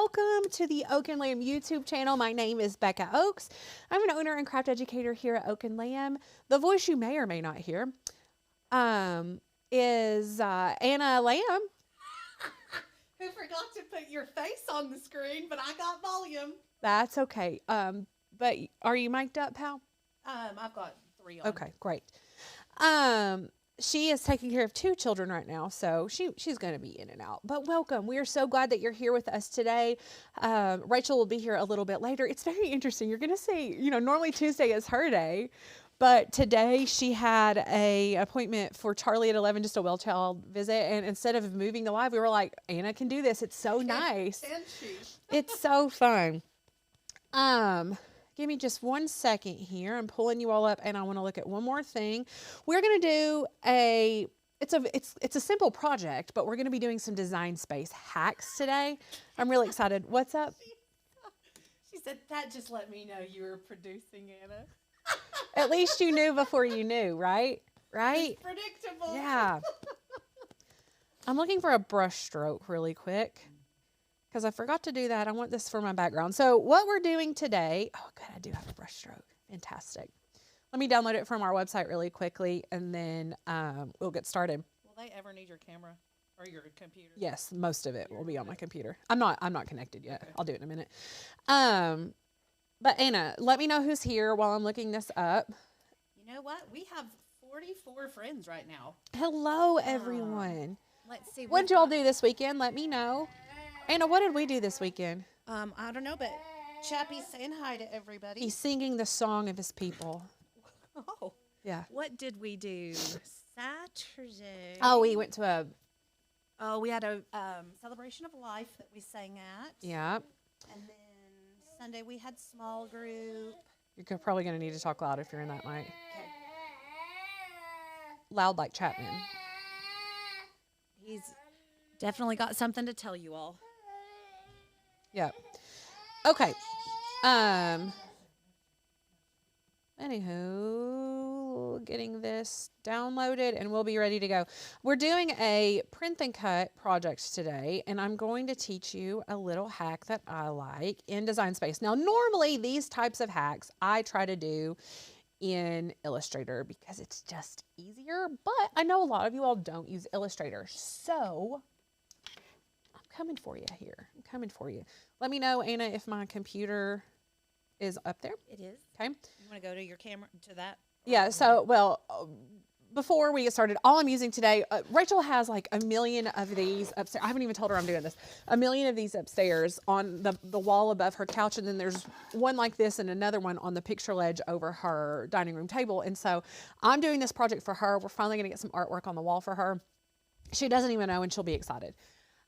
welcome to the Oak and Lamb YouTube channel. My name is Becca Oakes. I'm an owner and craft educator here at Oak and Lamb. The voice you may or may not hear is Anna Lamb. Who forgot to put your face on the screen, but I got volume. That's okay. But are you mic'd up, pal? I've got 3 on. Okay, great. She is taking care of 2 children right now, so she's going to be in and out. But welcome. We are so glad that you're here with us today. Rachel will be here a little bit later. It's very interesting. You're going to see, normally Tuesday is her day, but today she had a appointment for Charlie at 11, just a well child visit. And instead of moving the live, we were like, Anna can do this. It's so nice. Can she? It's so fun. Give me just 1 second here. I'm pulling you all up and I want to look at one more thing. We're going to do it's a simple project, but we're going to be doing some design space hacks today. I'm really excited. What's up? She said, that just let me know you were producing, Anna. At least you knew before you knew, right? Right? It's predictable. Yeah. I'm looking for a brush stroke really quick because I forgot to do that. I want this for my background. So what we're doing today, oh good, I do have a brush stroke. Fantastic. Let me download it from our website really quickly and then we'll get started. Will they ever need your camera or your computer? Yes, most of it will be on my computer. I'm not connected yet. Okay. I'll do it in a minute. But Anna, let me know who's here while I'm looking this up. You know what? We have 44 friends right now. Hello, everyone. Let's see. What did y'all do this weekend? Let me know. Anna, what did we do this weekend? I don't know, but Chappie's saying hi to everybody. He's singing the song of his people. Oh. Yeah. What did we do Saturday? Oh, we went to we had a celebration of life that we sang at. Yeah. And then Sunday we had small group. You're probably going to need to talk loud if you're in that mic. Okay. Loud like Chapman. He's definitely got something to tell you all. Yeah. Okay. Anywho, getting this downloaded and we'll be ready to go. We're doing a print and cut project today, and I'm going to teach you a little hack that I like in Design Space. Now, normally these types of hacks I try to do in Illustrator because it's just easier, but I know a lot of you all don't use Illustrator, so I'm coming for you here. I'm coming for you. Let me know, Anna, if my computer is up there. It is. Okay. You want to go to your camera, to that? Yeah, so, well, before we get started, all I'm using today, Rachel has like a million of these upstairs. I haven't even told her I'm doing this. A million of these upstairs on the wall above her couch, and then there's one like this and another one on the picture ledge over her dining room table. And so I'm doing this project for her. We're finally going to get some artwork on the wall for her. She doesn't even know, and she'll be excited.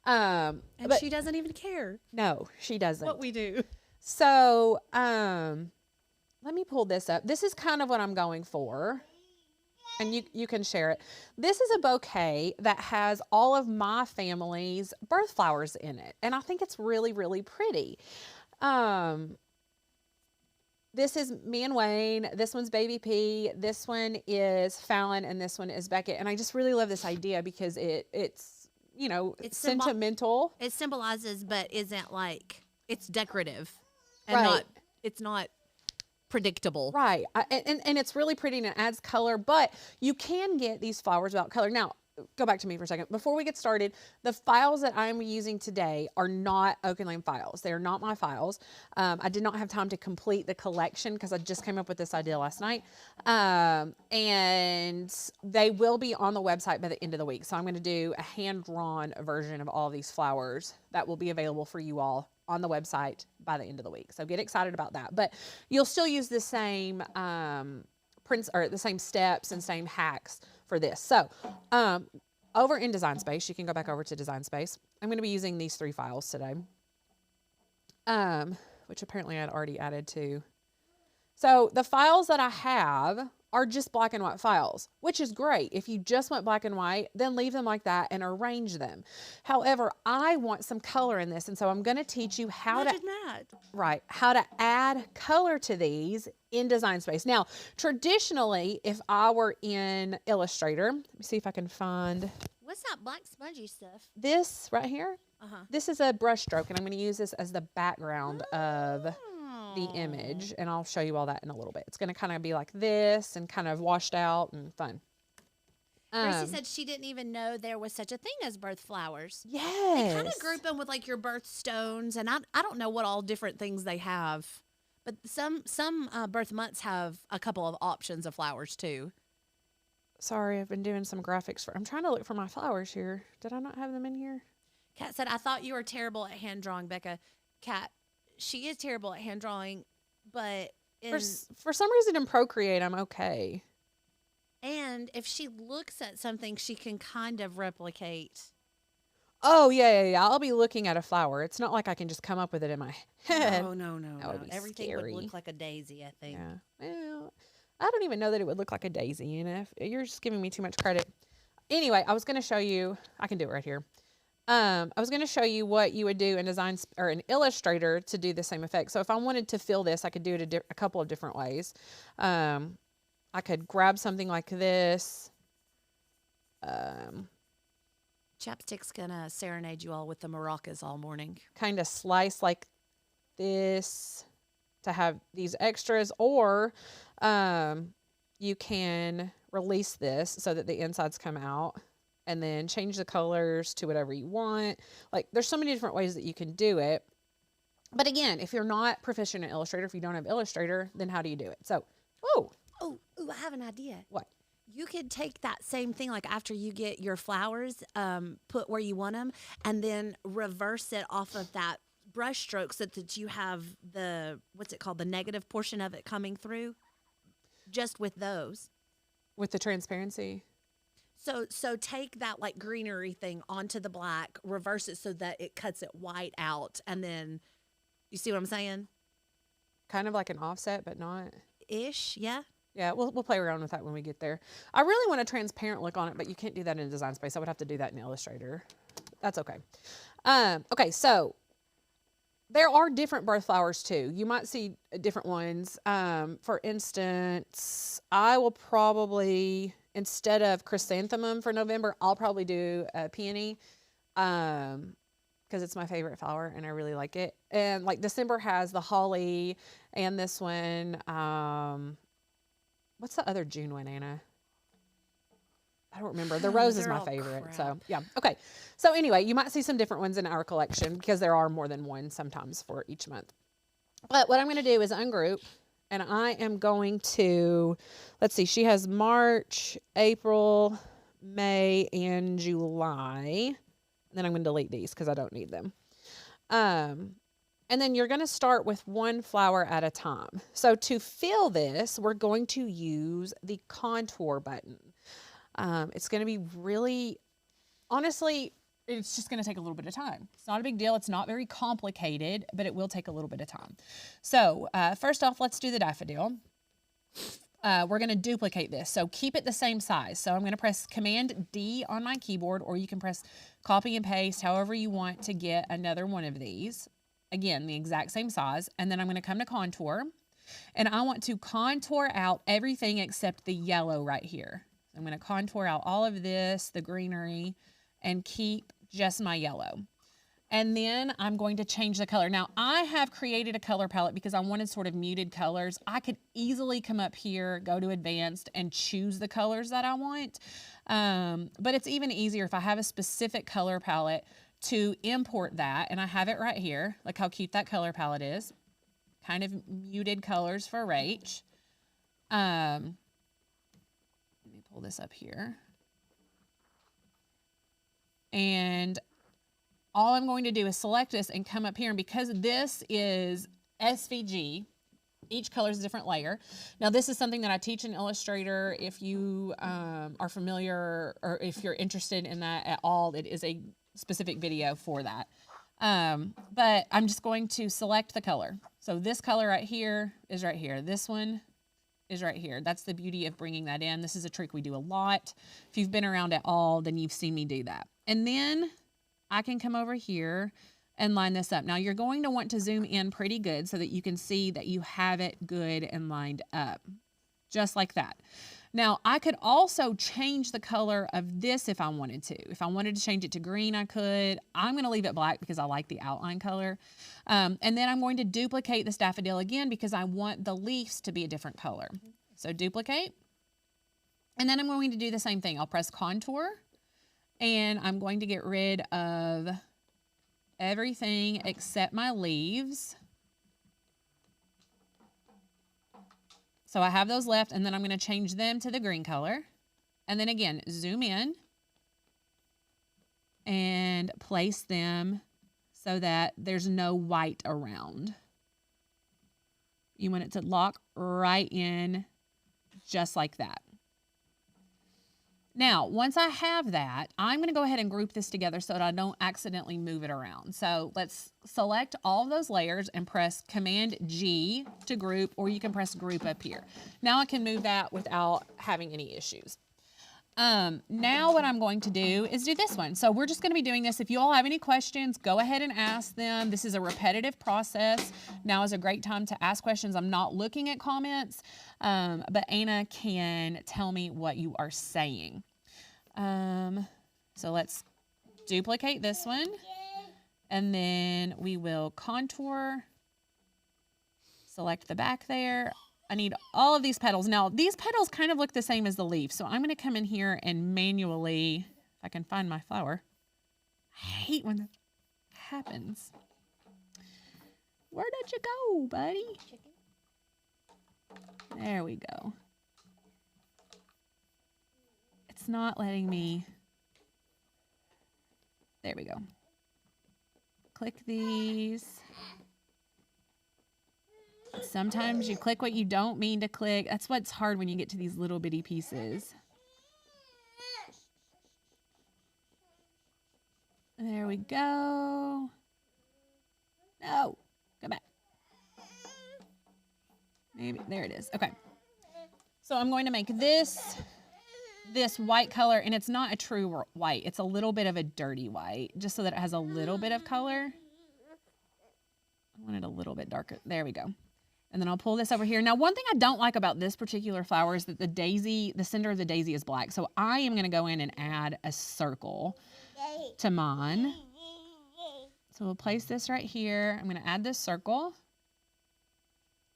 And she doesn't even care. No, she doesn't. What we do. So, let me pull this up. This is kind of what I'm going for, and you can share it. This is a bouquet that has all of my family's birth flowers in it, and I think it's really, really pretty. This is me and Wayne. This one's Baby P. This one is Fallon, and this one is Beckett. And I just really love this idea because it's sentimental. It symbolizes, but isn't like, it's decorative. And Right. It's not predictable. Right. And it's really pretty and it adds color, but you can get these flowers without color. Now, go back to me for a second. Before we get started, the files that I'm using today are not Oak and Lamb files. They are not my files. I did not have time to complete the collection because I just came up with this idea last night. And they will be on the website by the end of the week. So I'm going to do a hand-drawn version of all these flowers that will be available for you all on the website by the end of the week. So get excited about that. But you'll still use the same prints or the same steps and same hacks for this. So over in Design Space, you can go back over to Design Space. I'm going to be using these 3 files today, which apparently I'd already added to. So the files that I have are just black and white files, which is great. If you just want black and white, then leave them like that and arrange them. However, I want some color in this, and so I'm going to teach you how to add color to these in Design Space. Now, traditionally, if I were in Illustrator, let me see if I can find What's that black spongy stuff? this right here. This is a brush stroke, and I'm going to use this as the background of the image, and I'll show you all that in a little bit. It's going to kind of be like this and kind of washed out and fun. Gracie said she didn't even know there was such a thing as birth flowers. Yes. They kind of group them with like your birthstones, and I don't know what all different things they have, but some birth months have a couple of options of flowers too. Sorry, I've been doing some graphics for. I'm trying to look for my flowers here. Did I not have them in here? Kat said, I thought you were terrible at hand drawing, Becca. Kat, she is terrible at hand drawing, but for some reason in Procreate, I'm okay. And if she looks at something, she can kind of replicate. Oh, yeah. I'll be looking at a flower. It's not like I can just come up with it in my head. No. That would be Everything scary. would look like a daisy, I think. Yeah. Well, I don't even know that it would look like a daisy, you know. You're just giving me too much credit. Anyway, I was going to show you. I can do it right here. I was going to show you what you would do in Design or in Illustrator to do the same effect. So if I wanted to fill this, I could do it a couple of different ways. I could grab something like this. Chapstick's gonna serenade you all with the maracas all morning. Kind of slice like this to have these extras, or you can release this so that the insides come out and then change the colors to whatever you want. Like, there's so many different ways that you can do it. But again, if you're not proficient in Illustrator, if you don't have Illustrator, then how do you do it? So, Oh, I have an idea. What? You could take that same thing, like after you get your flowers, put where you want them, and then reverse it off of that brush stroke so that you have the, what's it called, the negative portion of it coming through, just with those. With the transparency? So take that like greenery thing onto the black, reverse it so that it cuts it white out, and then, you see what I'm saying? Kind of like an offset, but not. Ish, yeah. Yeah, we'll play around with that when we get there. I really want a transparent look on it, but you can't do that in Design Space. I would have to do that in Illustrator. That's okay. Okay, so there are different birth flowers too. You might see different ones. For instance, I will probably, instead of chrysanthemum for November, I'll probably do a peony. Because it's my favorite flower and I really like it. And like December has the holly and this one. What's the other June one, Anna? I don't remember. The rose is my favorite. Crap. So yeah. Okay. So anyway, you might see some different ones in our collection because there are more than one sometimes for each month. But what I'm going to do is ungroup, and I am going to, let's see, she has March, April, May, and July. Then I'm going to delete these because I don't need them. And then you're going to start with one flower at a time. So to fill this, we're going to use the contour button. It's going to be really, honestly, it's just going to take a little bit of time. It's not a big deal. It's not very complicated, but it will take a little bit of time. So first off, let's do the daffodil. We're going to duplicate this. So keep it the same size. So I'm going to press Command D on my keyboard, or you can press copy and paste however you want to get another one of these. Again, the exact same size. And then I'm going to come to contour, and I want to contour out everything except the yellow right here. I'm going to contour out all of this, the greenery, and keep just my yellow. And then I'm going to change the color. Now, I have created a color palette because I wanted sort of muted colors. I could easily come up here, go to advanced, and choose the colors that I want. But it's even easier if I have a specific color palette to import that. And I have it right here. Look how cute that color palette is. Kind of muted colors for Rach. Let me pull this up here. And all I'm going to do is select this and come up here. And because this is SVG, each color is a different layer. Now, this is something that I teach in Illustrator. If you are familiar or if you're interested in that at all, it is a specific video for that. But I'm just going to select the color. So this color right here is right here. This one is right here. That's the beauty of bringing that in. This is a trick we do a lot. If you've been around at all, then you've seen me do that. And then I can come over here and line this up. Now, you're going to want to zoom in pretty good so that you can see that you have it good and lined up. just like that. Now, I could also change the color of this if I wanted to. If I wanted to change it to green, I could. I'm going to leave it black because I like the outline color. And then I'm going to duplicate this daffodil again because I want the leaves to be a different color. So duplicate. And then I'm going to do the same thing. I'll press contour, and I'm going to get rid of everything except my leaves. So I have those left, and then I'm going to change them to the green color. And then again, zoom in and place them so that there's no white around. You want it to lock right in just like that. Now, once I have that, I'm going to go ahead and group this together so that I don't accidentally move it around. So let's select all of those layers and press Command G to group, or you can press group up here. Now I can move that without having any issues. Now what I'm going to do is do this one. So we're just going to be doing this. If you all have any questions, go ahead and ask them. This is a repetitive process. Now is a great time to ask questions. I'm not looking at comments, but Anna can tell me what you are saying. So let's duplicate this one, and then we will contour, select the back there. I need all of these petals. Now, these petals kind of look the same as the leaf, so I'm going to come in here and manually, if I can find my flower. I hate when that happens. Where did you go, buddy? There we go. It's not letting me. There we go. Click these. Sometimes you click what you don't mean to click. That's what's hard when you get to these little bitty pieces. There we go. No, go back. Maybe, there it is. Okay. So I'm going to make this white color, and it's not a true white. It's a little bit of a dirty white, just so that it has a little bit of color. I want it a little bit darker. There we go. And then I'll pull this over here. Now, one thing I don't like about this particular flower is that the center of the daisy is black. So I am going to go in and add a circle to mine. So we'll place this right here. I'm going to add this circle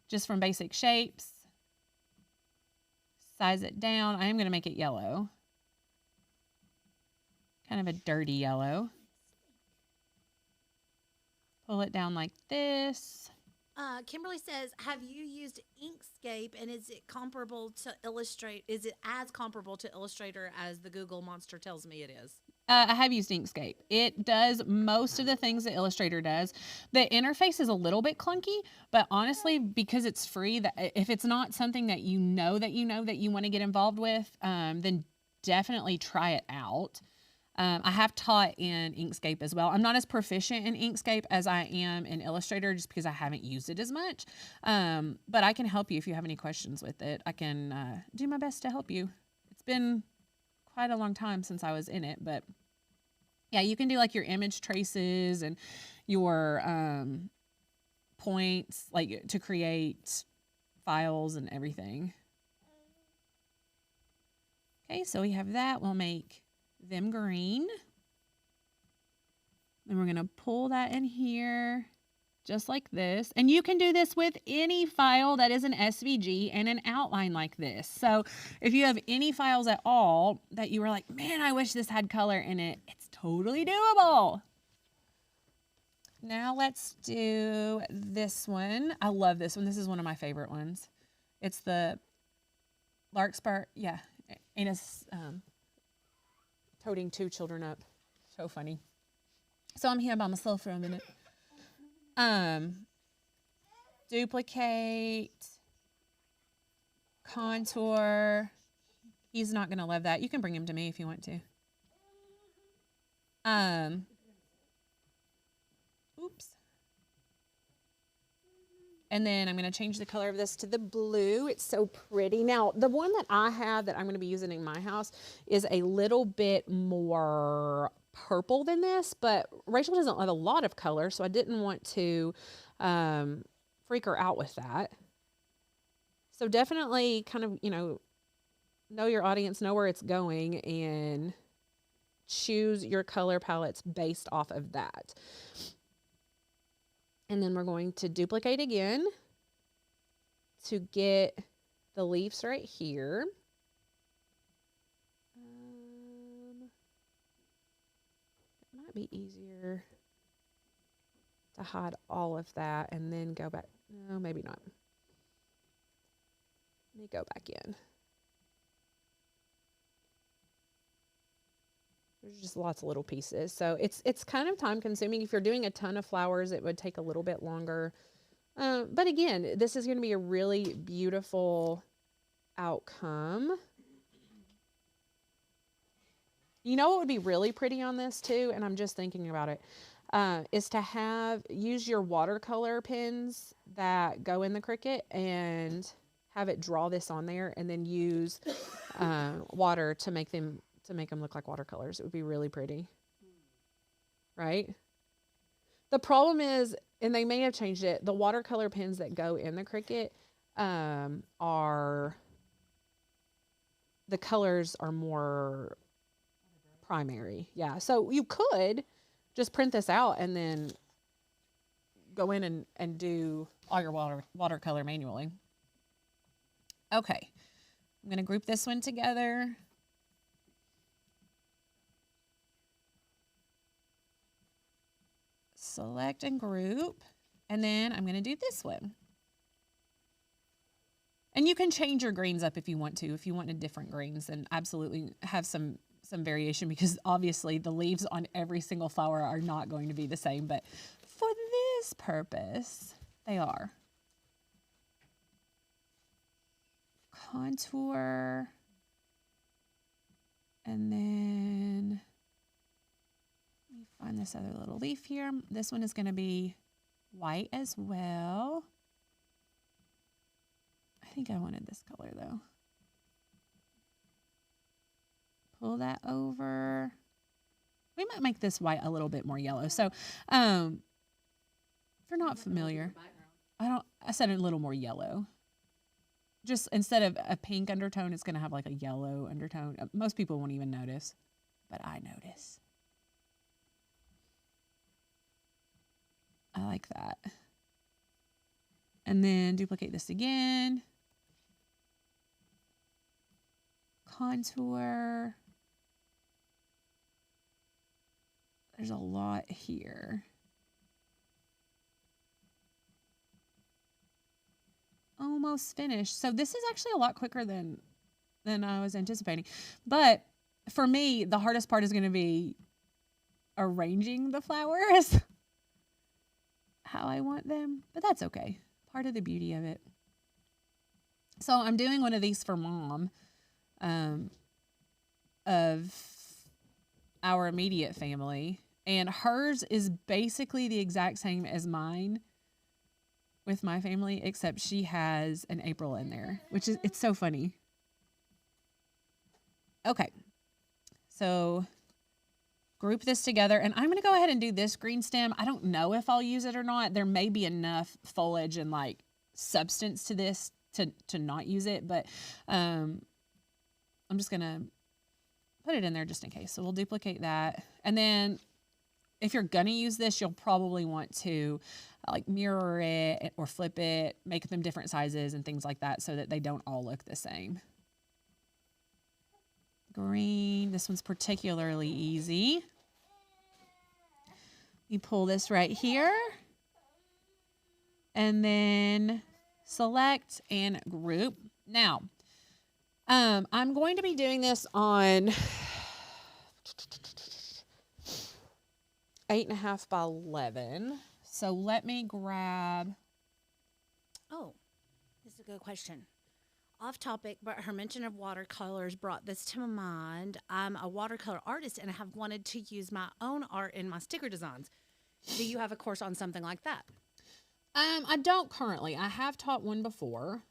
just from basic shapes. Size it down. I am going to make it yellow. Kind of a dirty yellow. Pull it down like this. Kimberly says, have you used Inkscape, and is it comparable to Illustrator? Is it as comparable to Illustrator as the Google Monster tells me it is? I have used Inkscape. It does most of the things that Illustrator does. The interface is a little bit clunky, but honestly, because it's free, that if it's not something that you know that you want to get involved with, then definitely try it out. I have taught in Inkscape as well. I'm not as proficient in Inkscape as I am in Illustrator just because I haven't used it as much. But I can help you if you have any questions with it. I can do my best to help you. It's been quite a long time since I was in it, but yeah, you can do like your image traces and your points, like to create files and everything. Okay, so we have that. We'll make them green. Then we're going to pull that in here just like this. And you can do this with any file that is an SVG and an outline like this. So if you have any files at all that you were like, man, I wish this had color in it, it's totally doable. Now let's do this one. I love this one. This is one of my favorite ones. It's the Larkspur. Yeah. Anna's toting two children up. So funny. So I'm here by myself for a minute. Duplicate, contour. He's not going to love that. You can bring him to me if you want to. Oops. And then I'm going to change the color of this to the blue. It's so pretty. Now, the one that I have that I'm going to be using in my house is a little bit more purple than this, but Rachel doesn't have a lot of color, so I didn't want to freak her out with that. So definitely kind of, know your audience, know where it's going, and choose your color palettes based off of that. And then we're going to duplicate again to get the leaves right here. It might be easier to hide all of that and then go back. No, maybe not. Let me go back in. There's just lots of little pieces. So it's kind of time consuming. If you're doing a ton of flowers, it would take a little bit longer. But again, this is going to be a really beautiful outcome. You know what would be really pretty on this too, and I'm just thinking about it, is to use your watercolor pens that go in the Cricut and have it draw this on there, and then use water to make them look like watercolors. It would be really pretty, right? The problem is, and they may have changed it, the watercolor pens that go in the Cricut the colors are more primary. Yeah. So you could just print this out and then go in and do all your watercolor manually. Okay. I'm going to group this one together. Select and group. And then I'm going to do this one. And you can change your greens up if you want to. If you wanted different greens, then absolutely have some variation, because obviously the leaves on every single flower are not going to be the same, but for this purpose, they are. Contour. And then let me find this other little leaf here. This one is going to be white as well. I think I wanted this color though. Pull that over. We might make this white a little bit more yellow. So, if you're not familiar, I said a little more yellow. Just instead of a pink undertone, it's going to have like a yellow undertone. Most people won't even notice, but I notice. I like that. And then duplicate this again. Contour. There's a lot here. Almost finished. So this is actually a lot quicker than I was anticipating. But for me, the hardest part is going to be arranging the flowers how I want them. But that's okay. Part of the beauty of it. So I'm doing one of these for Mom of our immediate family. And hers is basically the exact same as mine with my family, except she has an April in there, it's so funny. Okay. So group this together, and I'm going to go ahead and do this green stem. I don't know if I'll use it or not. There may be enough foliage and like substance to this to not use it, but I'm just going to put it in there just in case. So we'll duplicate that. And then if you're going to use this, you'll probably want to like mirror it or flip it, make them different sizes and things like that so that they don't all look the same. Green, this one's particularly easy. You pull this right here and then select and group. Now, I'm going to be doing this on 8.5 by 11. So let me grab. Oh, this is a good question. Off topic, but her mention of watercolors brought this to my mind. I'm a watercolor artist and I have wanted to use my own art in my sticker designs. Do you have a course on something like that? I don't currently. I have taught one before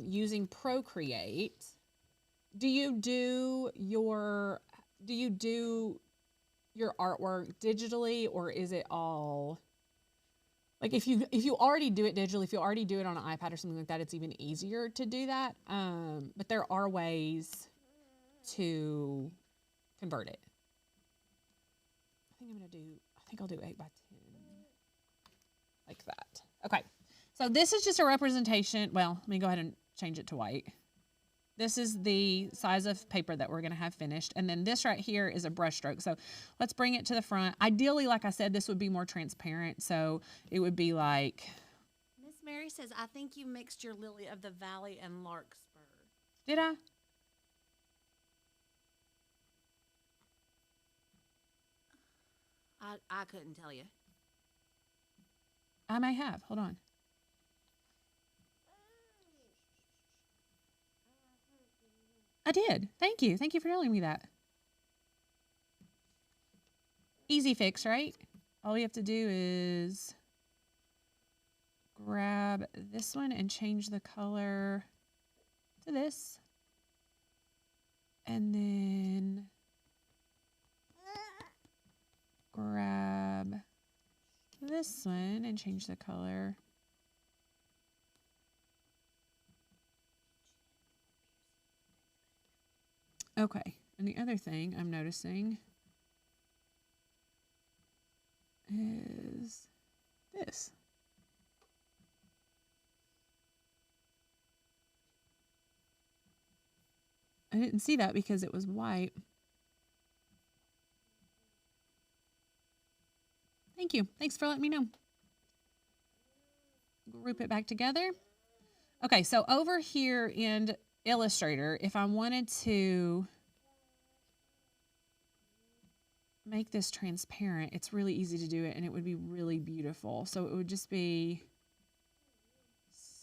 using Procreate. Do you do your artwork digitally, or is it all Like if you already do it digitally, if you already do it on an iPad or something like that, it's even easier to do that. But there are ways to convert it. I think I'll do 8 by 10 like that. Okay. So this is just a representation. Well, let me go ahead and change it to white. This is the size of paper that we're going to have finished. And then this right here is a brush stroke. So let's bring it to the front. Ideally, like I said, this would be more transparent. So it would be like... Miss Mary says, I think you mixed your lily of the valley and larkspur. Did I? I couldn't tell you. I may have. Hold on. I did. Thank you. Thank you for telling me that. Easy fix, right? All we have to do is grab this one and change the color to this. And then grab this one and change the color. Okay, and the other thing I'm noticing is this. I didn't see that because it was white. Thank you. Thanks for letting me know. Group it back together. Okay, so over here in Illustrator, if I wanted to make this transparent, it's really easy to do it and it would be really beautiful. So it would just be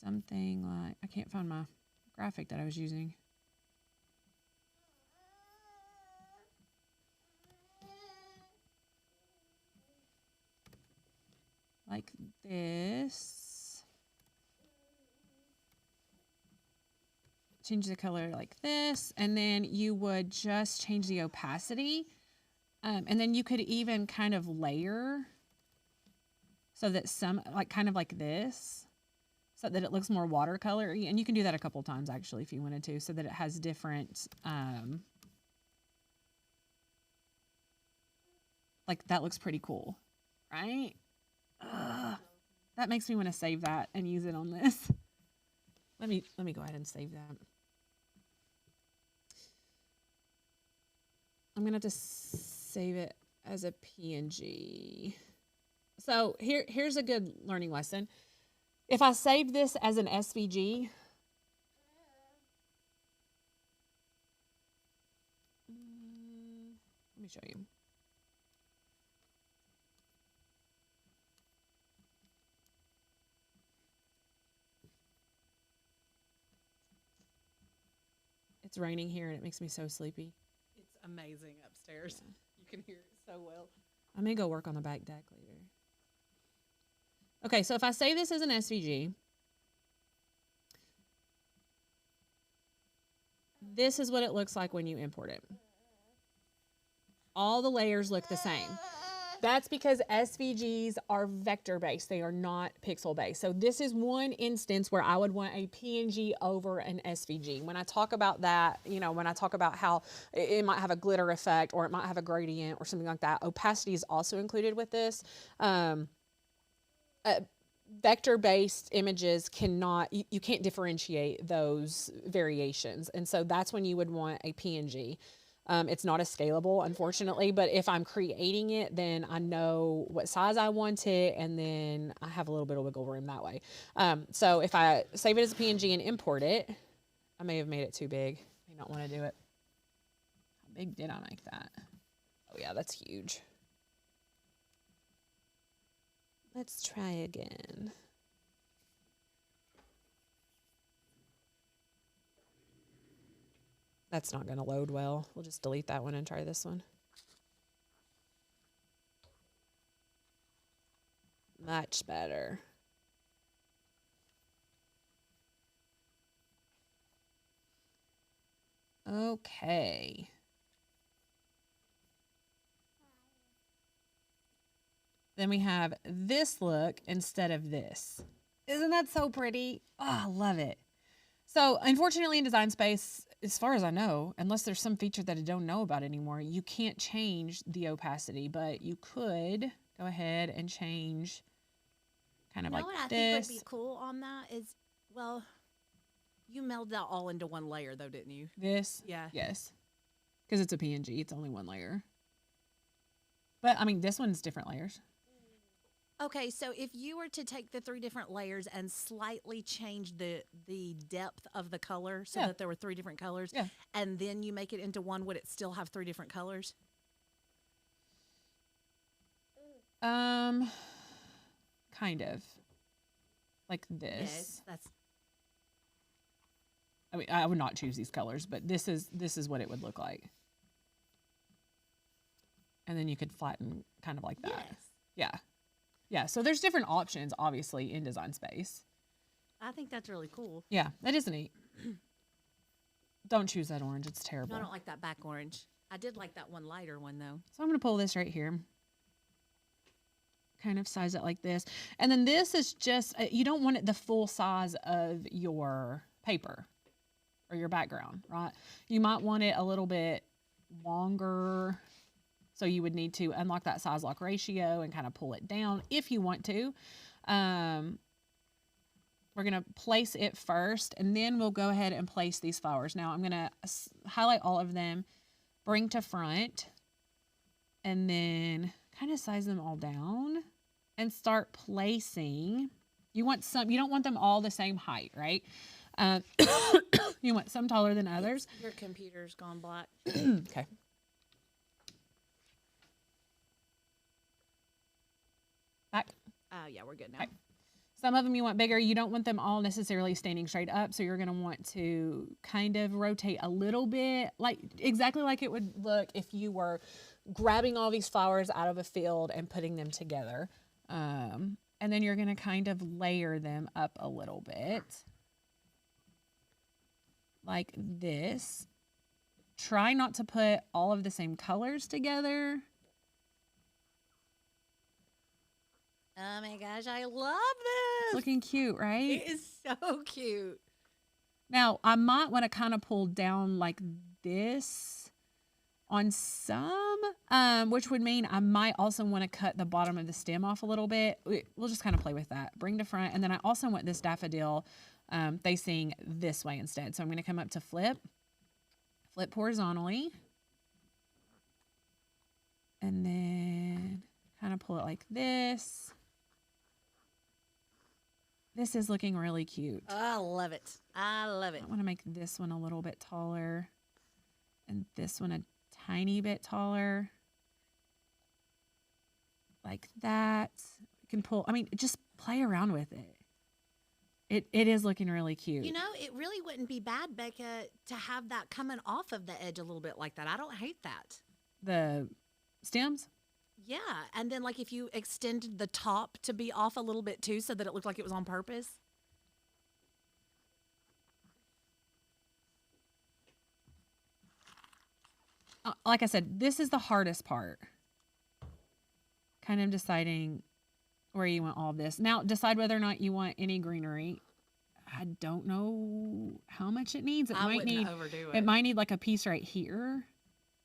something like, I can't find my graphic that I was using. Like this. Change the color like this, and then you would just change the opacity. And then you could even kind of layer so that some, like kind of like this, so that it looks more watercolor-y. And you can do that a couple times actually if you wanted to, so that it has different, like that looks pretty cool, right? That makes me want to save that and use it on this. Let me go ahead and save that. I'm gonna have to save it as a PNG. So here's a good learning lesson. If I save this as an SVG, let me show you. It's raining here and it makes me so sleepy. It's amazing upstairs. Yeah. You can hear it so well. I may go work on the back deck later. Okay, so if I save this as an SVG, this is what it looks like when you import it. All the layers look the same. That's because SVGs are vector-based. They are not pixel-based. So this is one instance where I would want a PNG over an SVG. When I talk about that, you know, when I talk about how it might have a glitter effect or it might have a gradient or something like that, opacity is also included with this. Vector-based images cannot, you can't differentiate those variations. And so that's when you would want a PNG. It's not as scalable, unfortunately, but if I'm creating it, then I know what size I want it, and then I have a little bit of wiggle room that way. So if I save it as a PNG and import it, I may have made it too big. I may not want to do it. How big did I make that? Oh yeah, that's huge. Let's try again. That's not going to load well. We'll just delete that one and try this one. Much better. Okay. Then we have this look instead of this. Isn't that so pretty? Oh, I love it. So unfortunately in Design Space, as far as I know, unless there's some feature that I don't know about anymore, you can't change the opacity, but you could go ahead and change kind of You know like what I this. think would be cool on that is, well, you melded that all into one layer though, didn't you? This? Yeah. Yes. Because it's a PNG, it's only one layer. But I mean, this one's different layers. Okay, so if you were to take the 3 different layers and slightly change the depth of the color so Yeah. that there were 3 different colors, Yeah. and then you make it into one, would it still have 3 different colors? Kind of. Like this. Yes, that's I mean, I would not choose these colors, but this is what it would look like. And then you could flatten kind of like that. yes. Yeah. Yeah, so there's different options, obviously, in Design Space. I think that's really cool. Yeah, that is neat. Don't choose that orange. It's No, terrible. I don't like that back orange. I did like that one lighter one though. So I'm going to pull this right here. Kind of size it like this. And then this is just, you don't want it the full size of your paper or your background, right? You might want it a little bit longer. So you would need to unlock that size lock ratio and kind of pull it down if you want to. We're going to place it first, and then we'll go ahead and place these flowers. Now I'm going to highlight all of them, bring to front, and then kind of size them all down and start placing. You don't want them all the same height, right? You want some taller than others. Your computer's gone black. Okay. Back. Yeah, we're good now. Okay. Some of them you want bigger. You don't want them all necessarily standing straight up, so you're going to want to kind of rotate a little bit, like exactly like it would look if you were grabbing all these flowers out of a field and putting them together. And then you're going to kind of layer them up a little bit like this. Try not to put all of the same colors together. Oh my gosh, I love this. Looking cute, right? It is so cute. Now, I might want to kind of pull down like this on some, which would mean I might also want to cut the bottom of the stem off a little bit. We'll just kind of play with that. Bring to front. And then I also want this daffodil facing this way instead. So I'm going to come up to flip horizontally. And then kind of pull it like this. This is looking really cute. I love it. I love it. I want to make this one a little bit taller and this one a tiny bit taller. Like that. You can pull, I mean, just play around with it. It is looking really cute. You know, it really wouldn't be bad, Becca, to have that coming off of the edge a little bit like that. I don't hate that. The stems? Yeah, and then like if you extended the top to be off a little bit too so that it looked like it was on purpose. Like I said, this is the hardest part. Kind of deciding where you want all of this. Now, decide whether or not you want any greenery. I don't know how much it needs. I wouldn't overdo it. It might need like a piece right here.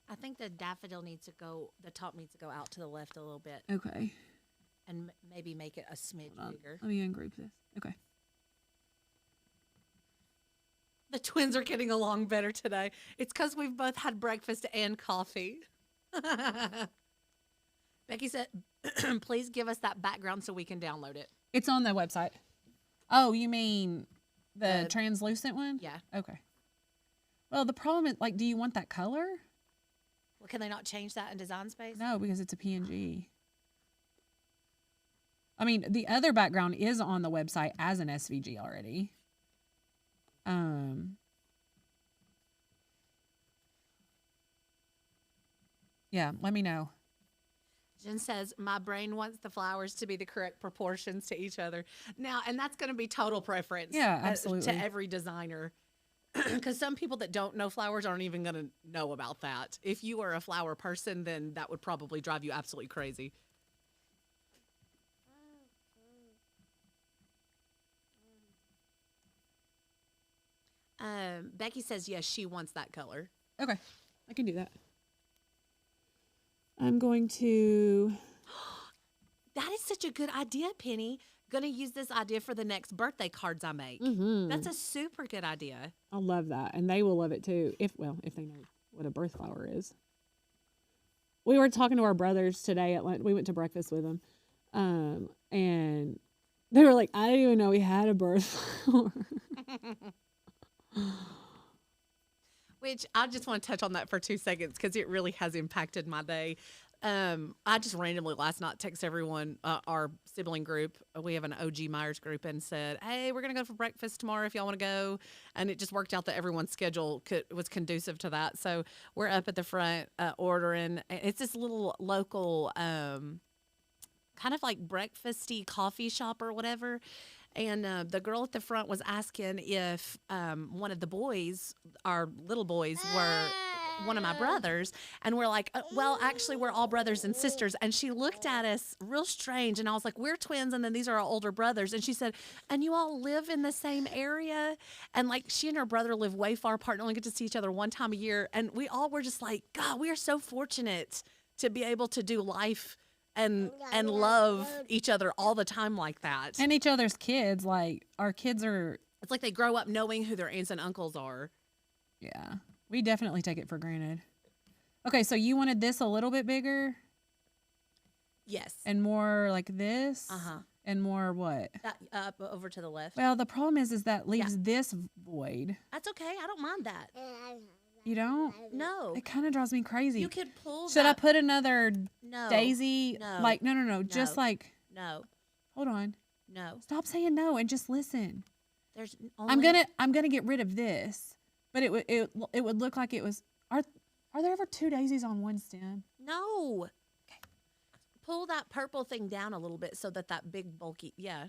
I think the daffodil needs to go, the top needs to go out to the left a little bit Okay. and maybe make it a smidge bigger. Let me ungroup this. Okay. The twins are getting along better today. It's because we've both had breakfast and coffee. Becky said, please give us that background so we can download it. It's on the website. Oh, you mean the translucent one? Yeah. Okay. Well, the problem is, like, do you want that color? Well, can they not change that in Design Space? No, because it's a PNG. I mean, the other background is on the website as an SVG already. Yeah, let me know. Jen says, my brain wants the flowers to be the correct proportions to each other. Now, and that's going to be total preference. Yeah, absolutely. To every designer. Because some people that don't know flowers aren't even going to know about that. If you are a flower person, then that would probably drive you absolutely crazy. Becky says yes, she wants that color. Okay, I can do that. I'm going to. That is such a good idea, Penny. Gonna use this idea for the next birthday cards I make. That's a super good idea. I love that, and they will love it too. If they know what a birth flower is. We were talking to our brothers today at lunch. We went to breakfast with them, and they were like, "I didn't even know we had a birth flower." Which I just want to touch on that for 2 seconds because it really has impacted my day. I just randomly last night texted everyone, our sibling group. We have an OG Myers group, and said, "Hey, we're gonna go for breakfast tomorrow if y'all want to go." And it just worked out that everyone's schedule was conducive to that. So we're up at the front ordering. It's this little local, kind of like breakfasty coffee shop or whatever. And the girl at the front was asking if one of the boys, our little boys, were one of my brothers. And we're like, well, actually, we're all brothers and sisters. And she looked at us real strange. And I was like, we're twins. And then these are our older brothers. And she said, and you all live in the same area? And like, she and her brother live way far apart and only get to see each other one time a year. And we all were just like, God, we are so fortunate to be able to do life and love each other all the time like that. And each other's kids. Like, our kids are. It's like they grow up knowing who their aunts and uncles are. Yeah. We definitely take it for granted. Okay, so you wanted this a little bit bigger? Yes. And more like this? Uh-huh. And more what? That, up over to the left. Well, the problem is that leaves this void. That's okay. I don't mind that. You don't? No. It kind of drives me crazy. You could pull Should I put another No. daisy? No. Like, no. Just like, No. hold on. No. Stop saying no and just listen. There's only... I'm gonna get rid of this. But it would look like it was. Are there ever 2 daisies on one stem? No. Okay. Pull that purple thing down a little bit so that big bulky. Yeah.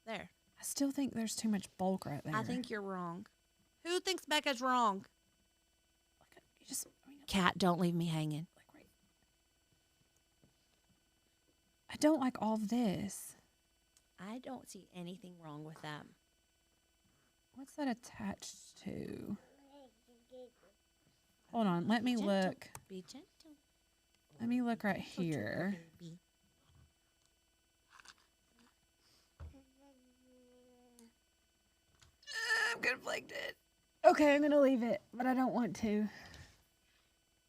There. I still think there's too much bulk right there. I think you're wrong. Who thinks Becca's wrong? You just, Cat, don't leave me hanging. like right. I don't like all of this. I don't see anything wrong with that. What's that attached to? Hold on. Let me Gentle. look. Be gentle. Let me look right here. Baby. I'm conflicted. Okay, I'm going to leave it, but I don't want to.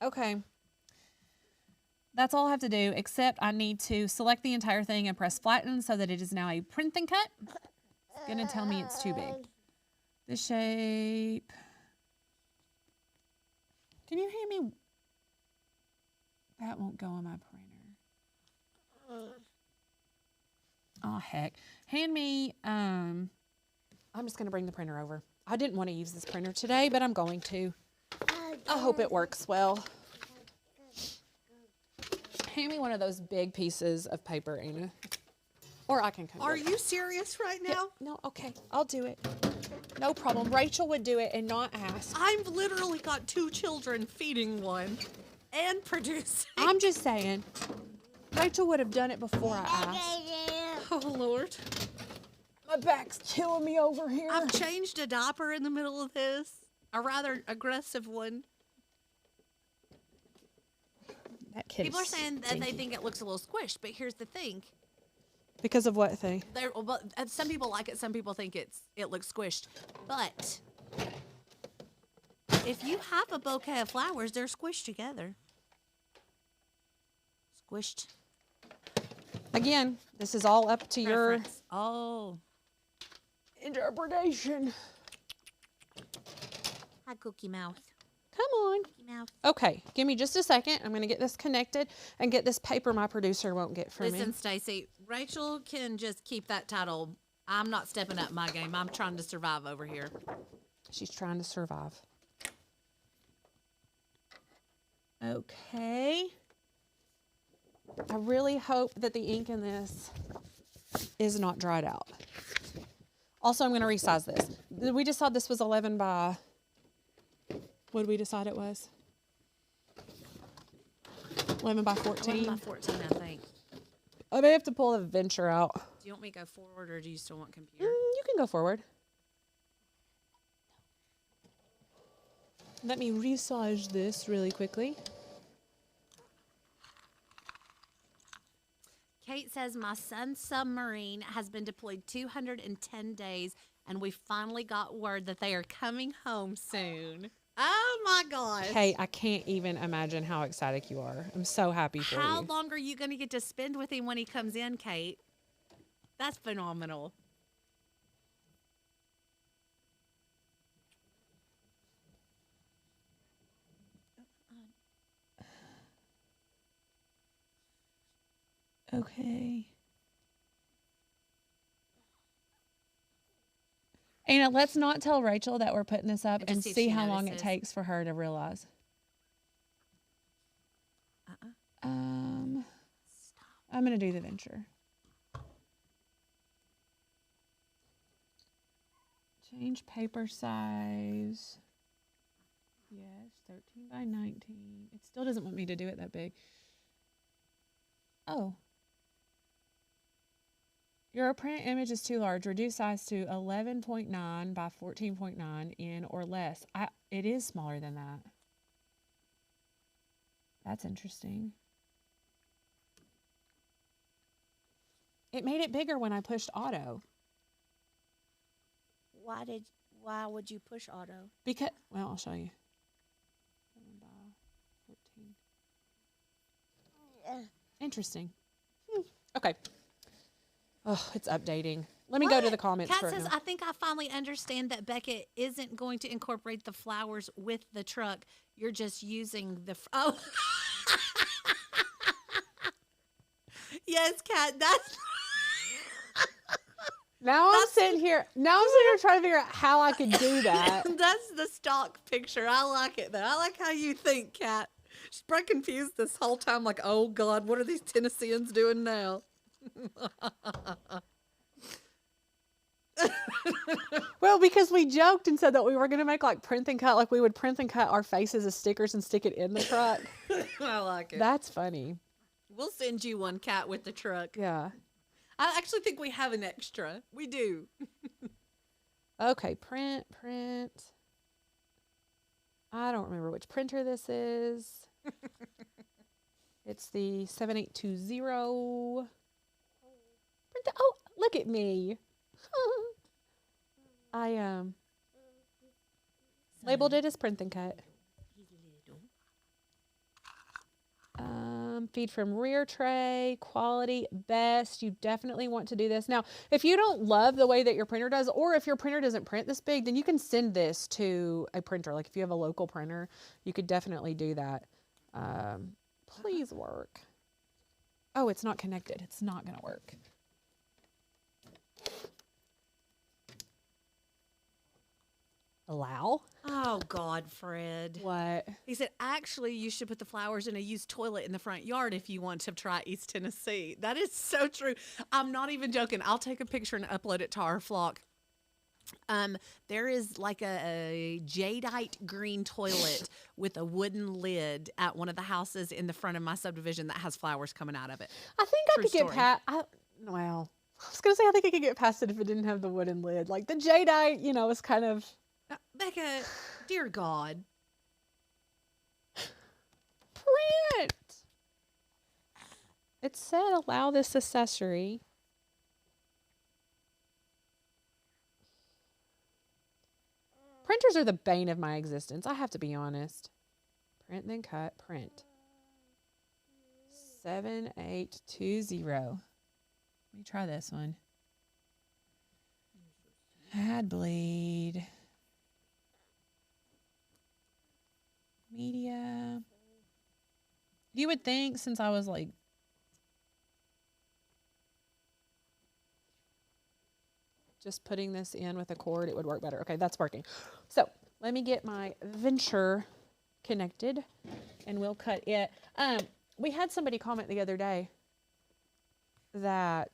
Okay. That's all I have to do, except I need to select the entire thing and press flatten so that it is now a print and cut. It's going to tell me it's too big. The shape. Can you hand me? That won't go on my printer. Oh, heck. Hand me, I'm just going to bring the printer over. I didn't want to use this printer today, but I'm going to. I hope it works well. Hand me one of those big pieces of paper, Anna. Or I can come. Are you serious right now? No, okay. I'll do it. No problem. Rachel would do it and not ask. I've literally got 2 children feeding one and producing. I'm just saying. Rachel would have done it before I asked. Oh, Lord. My back's killing me over here. I've changed a diaper in the middle of this. A rather aggressive one. That kid People are is saying that they think it looks a little squished, but here's the thing. Because of what thing? Some people like it, some people think it looks squished. But if you have a bouquet of flowers, they're squished together. Squished. Again, this is all up to Preference. Oh. your interpretation. Hi, Cookie Mouth. Come on. Cookie Mouth. Okay, give me just a second. I'm going to get this connected and get this paper my producer won't get from Listen, me. Stacy, Rachel can just keep that title. I'm not stepping up my game. I'm trying to survive over here. She's trying to survive. Okay. I really hope that the ink in this is not dried out. Also, I'm going to resize this. We just thought this was 11 by... What did we decide it was? 11 by 14? 11 by 14, I think. I may have to pull the venture out. Do you want me to go forward or do you still want computer? You can go forward. Let me resage this really quickly. Kate says, my son's submarine has been deployed 210 days, and we finally got word that they are coming home soon. Oh, my gosh. Kate, I can't even imagine how excited you are. I'm so happy for How you. long are you going to get to spend with him when he comes in, Kate? That's phenomenal. Okay. Anna, let's not tell Rachel that we're putting this up And and just see if see she how long it notices. takes for her to realize. I'm going to do the venture. Change paper size. Yes, 13 by 19. It still doesn't want me to do it that big. Oh. Your print image is too large. Reduce size to 11.9 by 14.9 in or less. It is smaller than that. That's interesting. It made it bigger when I pushed auto. Why would you push auto? Because, well, I'll show you. 7 by 14. Interesting. Okay. Oh, it's updating. Let me go to the comments Kat for says, now. I think I finally understand that Beckett isn't going to incorporate the flowers with the truck. You're just using the... Oh. Yes, Kat, that's... Now I'm sitting here trying to figure out how I could do that. That's the stock picture. I like it, though. I like how you think, Kat. She's probably confused this whole time, like, oh, God, what are these Tennesseans doing now? Well, because we joked and said that we were going to make like print and cut, like we would print and cut our faces as stickers and stick it in the truck. I like it. That's funny. We'll send you one, Kat, with the truck. Yeah. I actually think we have an extra. We do. Okay, print. I don't remember which printer this is. It's the 7820. Oh, look at me. I labeled it as print and cut. Feed from rear tray, quality, best. You definitely want to do this. Now, if you don't love the way that your printer does, or if your printer doesn't print this big, then you can send this to a printer. Like if you have a local printer, you could definitely do that. Please work. Oh, it's not connected. It's not going to work. Allow? Oh, God, Fred. What? He said, actually, you should put the flowers in a used toilet in the front yard if you want to try East Tennessee. That is so true. I'm not even joking. I'll take a picture and upload it to our flock. There is like a jadeite green toilet with a wooden lid at one of the houses in the front of my subdivision that has flowers coming out of it. I think I True could get story. past. Well, I was gonna say I think I could get past it if it didn't have the wooden lid. Like the jadeite, is kind of. Becca, dear God. Print. It said allow this accessory. Printers are the bane of my existence. I have to be honest. Print, then cut, print. 7820. Let me try this one. Add bleed. Media. You would think since I was like just putting this in with a cord, it would work better. Okay, that's working. So let me get my venture connected and we'll cut it. We had somebody comment the other day that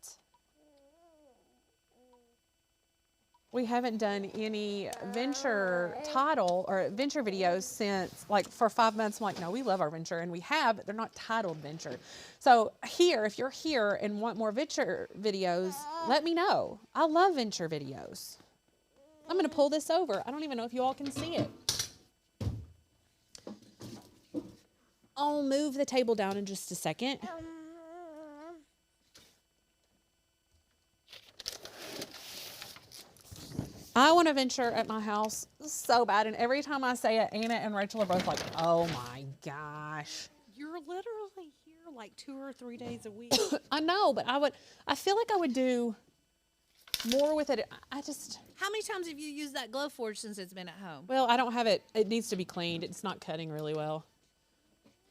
we haven't done any venture title or venture videos since like for 5 months. I'm like, no, we love our venture and we have, but they're not titled venture. So here, if you're here and want more venture videos, let me know. I love venture videos. I'm going to pull this over. I don't even know if you all can see it. I'll move the table down in just a second. I want to venture at my house so bad, and every time I say it, Anna and Rachel are both like, oh my gosh. You're literally here like 2 or 3 days a week. I know, but I feel like I would do more with it. How many times have you used that glow forge since it's been at home? Well, I don't have it. It needs to be cleaned. It's not cutting really well.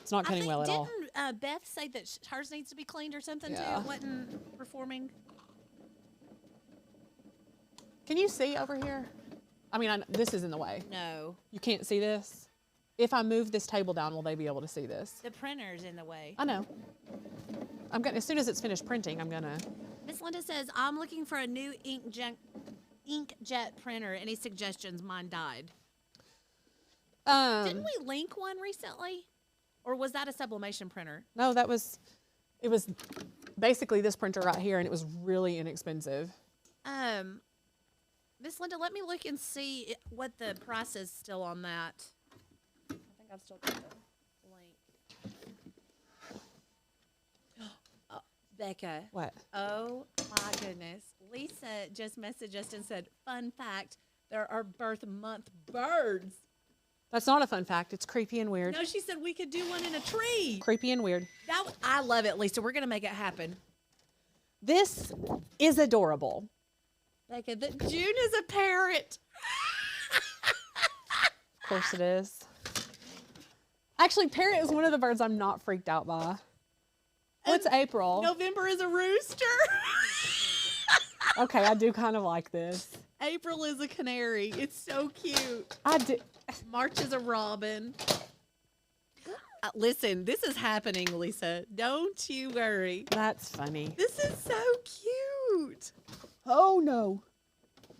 It's not cutting well at all. Didn't Beth say that hers needs to be cleaned or something too? Yeah. It wasn't performing. Can you see over here? I mean, this is in the way. No. You can't see this? If I move this table down, will they be able to see this? The printer's in the way. I know. As soon as it's finished printing, I'm gonna. Miss Linda says, I'm looking for a new inkjet printer. Any suggestions? Mine died. Didn't we link one recently? Or was that a sublimation printer? No, it was basically this printer right here, and it was really inexpensive. Miss Linda, let me look and see what the price is still on that. I think I've still got the link. Oh, Becca. What? Oh my goodness. Lisa just messaged us and said, fun fact, there are birth month birds. That's not a fun fact. It's creepy and weird. No, she said we could do one in a tree. Creepy and weird. I love it, Lisa. We're going to make it happen. This is adorable. Becca, June is a parrot. Of course it is. Actually, parrot is one of the birds I'm not freaked out by. What's April? November is a rooster. Okay, I do kind of like this. April is a canary. It's so cute. I do. March is a robin. Listen, this is happening, Lisa. Don't you worry. That's funny. This is so cute. Oh, no.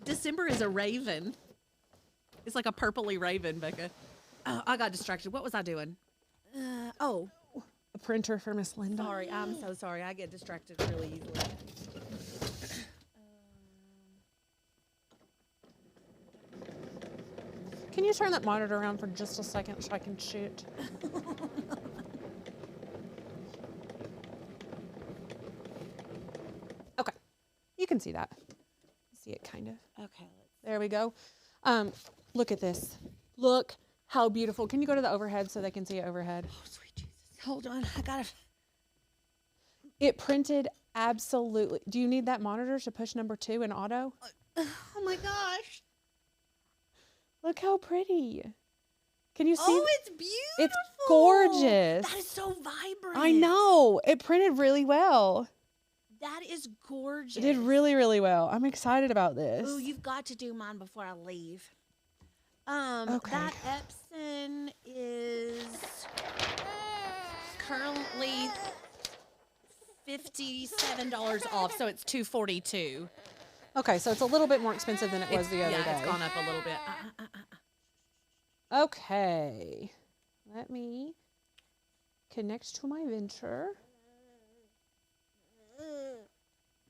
December is a raven. It's like a purpley raven, Becca. Oh, I got distracted. What was I doing? A printer for Miss Linda. Sorry. I'm so sorry. I get distracted really easily. Can you turn that monitor around for just a second so I can shoot? Okay. You can see that. See it kind of. Okay. There we go. Look at this. Look how beautiful. Can you go to the overhead so they can see it overhead? Oh, sweet Jesus. Hold on. I got to. It printed absolutely. Do you need that monitor to push number 2 in auto? Oh my gosh. Look how pretty. Can you see? Oh, it's beautiful. It's gorgeous. That is so vibrant. I know. It printed really well. That is gorgeous. It did really, really well. I'm excited about this. Oh, you've got to do mine before I leave. Okay. That Epson is currently $57 off, so it's $242. Okay, so it's a little bit more expensive than it was the other day. Yeah, it's gone up a little bit. Okay. Let me connect to my venture.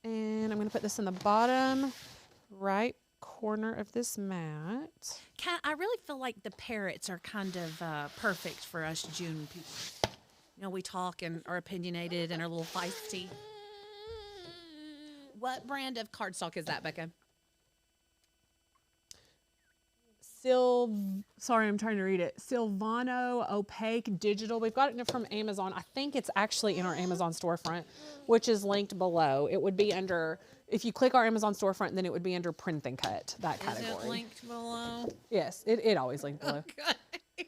And I'm going to put this in the bottom right corner of this mat. I really feel like the parrots are kind of perfect for us June people. You know, we talk and are opinionated and are a little feisty. What brand of cardstock is that, Becca? Sorry, I'm trying to read it. Silvano Opaque Digital. We've got it from Amazon. I think it's actually in our Amazon storefront, which is linked below. It would be under, if you click our Amazon storefront, then it would be under print and cut, that category. Is it linked below? Yes, it always linked below. Okay.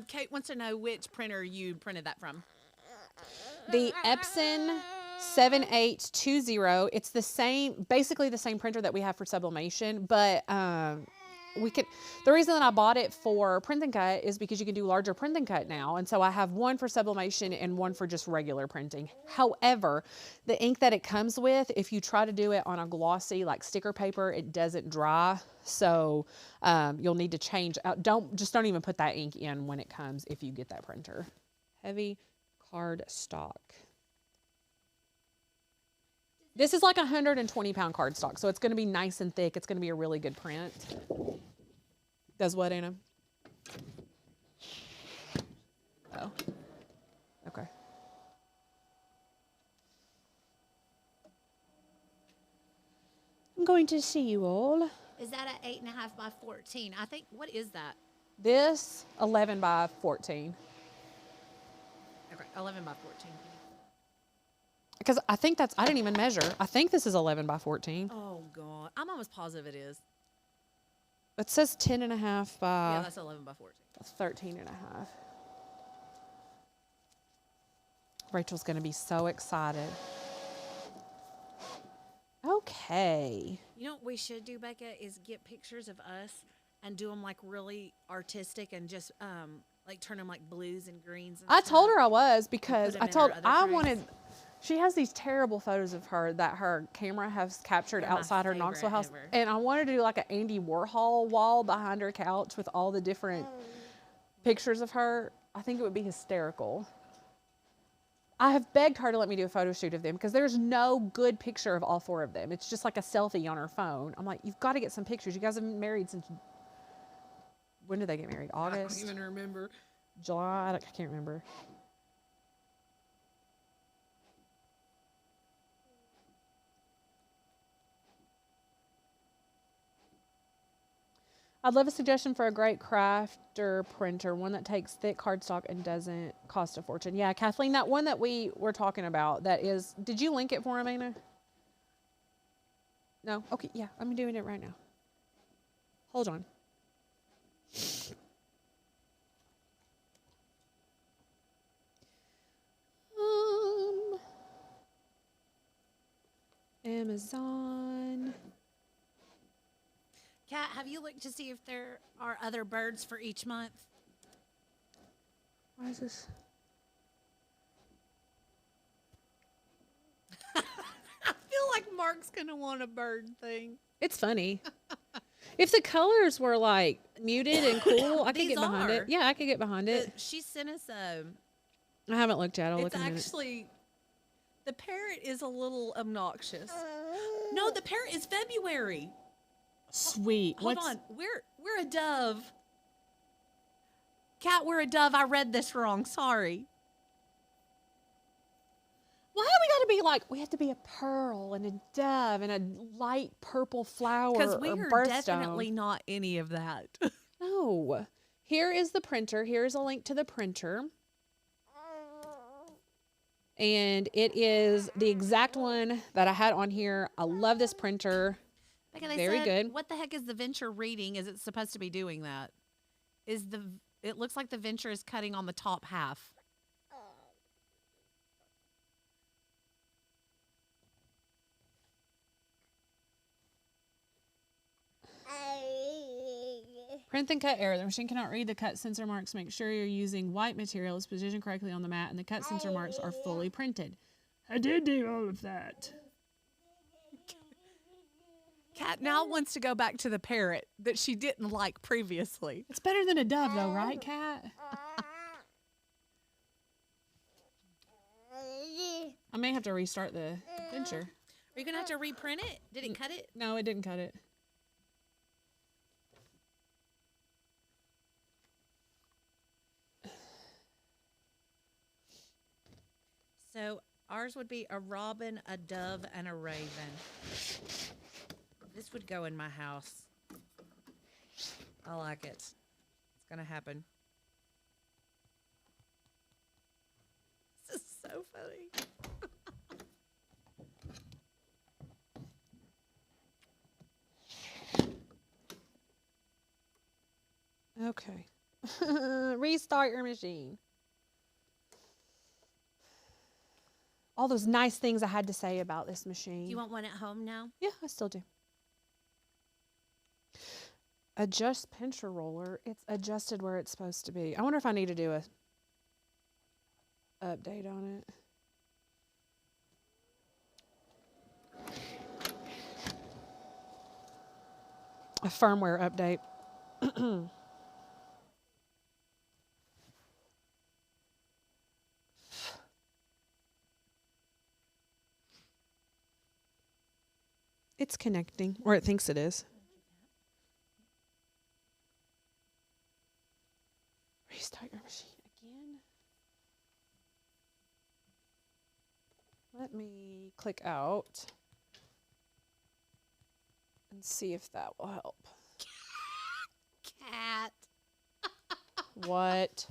Kate wants to know which printer you printed that from. The Epson 7820. It's the same, basically the same printer that we have for sublimation, but the reason that I bought it for print and cut is because you can do larger print and cut now. And so I have one for sublimation and one for just regular printing. However, the ink that it comes with, if you try to do it on a glossy like sticker paper, it doesn't dry. So you'll need to change out. Don't even put that ink in when it comes if you get that printer. Heavy card stock. This is like 120-pound cardstock, so it's going to be nice and thick. It's going to be a really good print. Does what, Anna? Oh. I'm going to see you all. Is that an 8.5 by 14? I think, what is that? This 11 by 14. Okay, 11 by 14. Because I think that's, I didn't even measure. I think this is 11 by 14. Oh, God. I'm almost positive it is. It says 10 and a half by Yeah, that's 11 by 14. 13 and a half. Rachel's going to be so excited. Okay. You know what we should do, Becca, is get pictures of us and do them like really artistic and just like turn them like blues and greens. And I stuff. told her I was because put 'em I in told our other I frames. wanted. She has these terrible photos of her that her camera has captured They're my outside her Knoxville favorite house, ever. and I wanted to do like an Andy Warhol wall behind her couch with all the different pictures of her. I think it would be hysterical. I have begged her to let me do a photo shoot of them because there's no good picture of all four of them. It's just like a selfie on her phone. I'm like, you've got to get some pictures. You guys have been married since. When did they get married? August? I don't even remember. July? I can't remember. I'd love a suggestion for a great crafter printer, one that takes thick cardstock and doesn't cost a fortune. Yeah, Kathleen, that one that we were talking about, that is, did you link it for him, Anna? No? Okay, yeah, I'm doing it right now. Hold on. Amazon. Kat, have you looked to see if there are other birds for each month? Why is this? I feel like Mark's going to want a bird thing. It's funny. If the colors were like muted and cool, I could These get behind are. it. Yeah, I could get behind it. She sent us a. I haven't looked yet. I'll look It's in a minute. actually, the parrot is a little obnoxious. No, the parrot is February. Sweet. Hold on, we're a dove. Cat, we're a dove. I read this wrong. Sorry. Why do we got to be like, we have to be a pearl and a dove and a light purple flower Because we or are birthstone? definitely not any of that. No. Here is the printer. Here's a link to the printer. And it is the exact one that I had on here. I love this printer. Becca, they Very said, good. what the heck is the Venture reading? Is it supposed to be doing that? It looks like the Venture is cutting on the top half. Print and cut error. The machine cannot read the cut sensor marks. Make sure you're using white material is positioned correctly on the mat and the cut sensor marks are fully printed. I did do all of that. Cat now wants to go back to the parrot that she didn't like previously. It's better than a dove though, right, Kat? I may have to restart the Venture. Are you going to have to reprint it? Did it cut it? No, it didn't cut it. So ours would be a robin, a dove, and a raven. This would go in my house. I like it. It's going to happen. This is so funny. Okay. Restart your machine. All those nice things I had to say about this machine. Do you want one at home now? Yeah, I still do. Adjust pincher roller. It's adjusted where it's supposed to be. I wonder if I need to do a update on it. A firmware update. It's connecting, or it thinks it is. Restart your machine again. Let me click out. and see if that will help. Cat. What?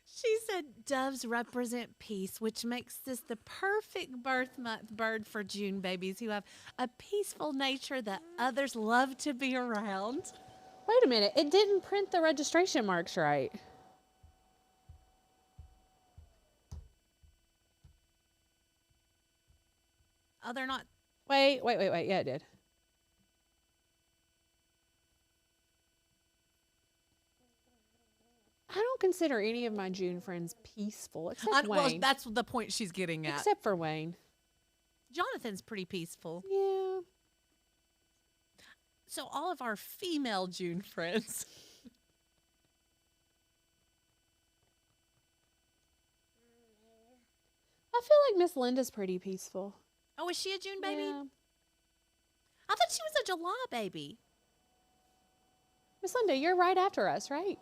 She said doves represent peace, which makes this the perfect birth month bird for June babies who have a peaceful nature that others love to be around. Wait a minute. It didn't print the registration marks right. Oh, they're not. Wait. Yeah, it did. I don't consider any of my June friends peaceful, except Well, Wayne. that's the point she's getting at. Except for Wayne. Jonathan's pretty peaceful. Yeah. So all of our female June friends. I feel like Miss Linda's pretty peaceful. Oh, is she a June baby? Yeah. I thought she was a July baby. Miss Linda, you're right after us, right?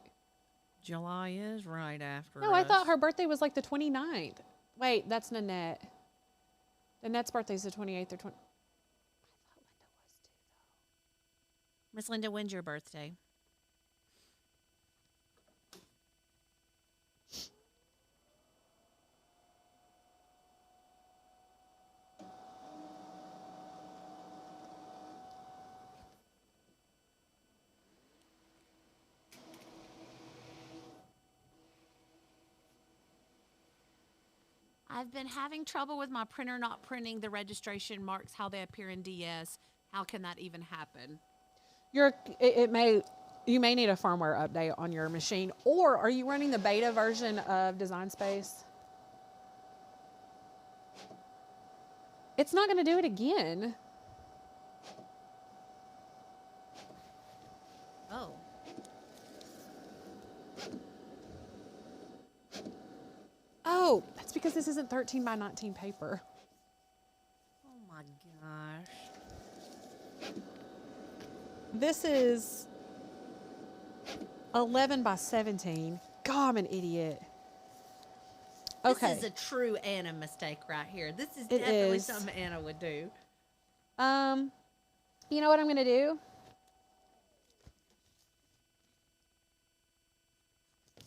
July is right after No, I thought her birthday was like the 29th. Wait, that's Nanette. Nanette's birthday's the 28th or 20th. I thought Linda was too, though. Miss Linda, when's your birthday? I've been having trouble with my printer not printing the registration marks, how they appear in DS. How can that even happen? You may need a firmware update on your machine, or are you running the beta version of Design Space? It's not going to do it again. Oh. Oh, that's because this isn't 13 by 19 paper. Oh my gosh. This is 11 by 17. God, I'm an idiot. Okay. This is a true Anna mistake right here. This is It definitely is. something Anna would do. You know what I'm going to do?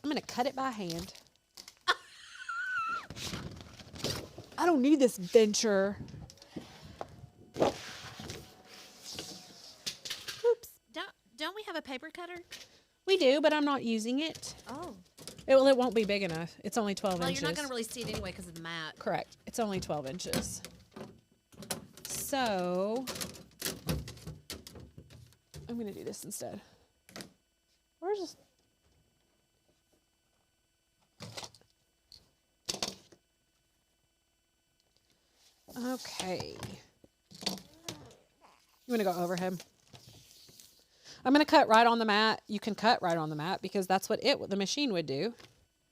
I'm going to cut it by hand. I don't need this venture. Oops. Don't we have a paper cutter? We do, but I'm not using it. Oh. It won't be big enough. It's only 12 Well, inches. you're not going to really see it anyway because of the mat. Correct. It's only 12 inches. So, I'm going to do this instead. Where's this? Okay. You want to go overhead? I'm going to cut right on the mat. You can cut right on the mat because that's what the machine would do.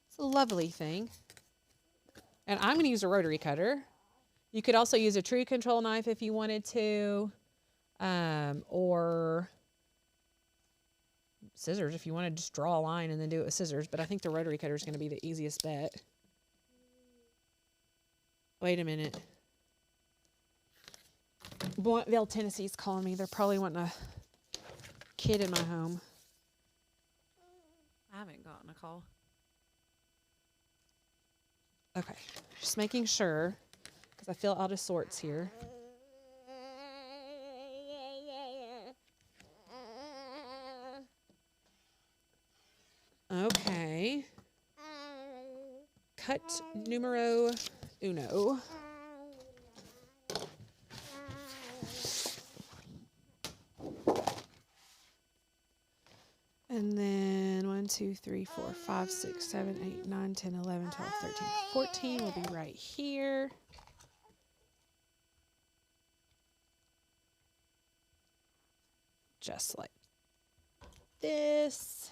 It's a lovely thing. And I'm going to use a rotary cutter. You could also use a true control knife if you wanted to, or scissors if you want to just draw a line and then do it with scissors. But I think the rotary cutter is going to be the easiest bet. Wait a minute. Boyntonville, Tennessee's calling me. They're probably wanting a kid in my home. I haven't gotten a call. Okay, just making sure because I feel out of sorts here. Okay. Cut numero uno. And then 1, 2, 3, 4, 5, 6, 7, 8, 9, 10, 11, 12, 13, 14 will be right here. Just like this.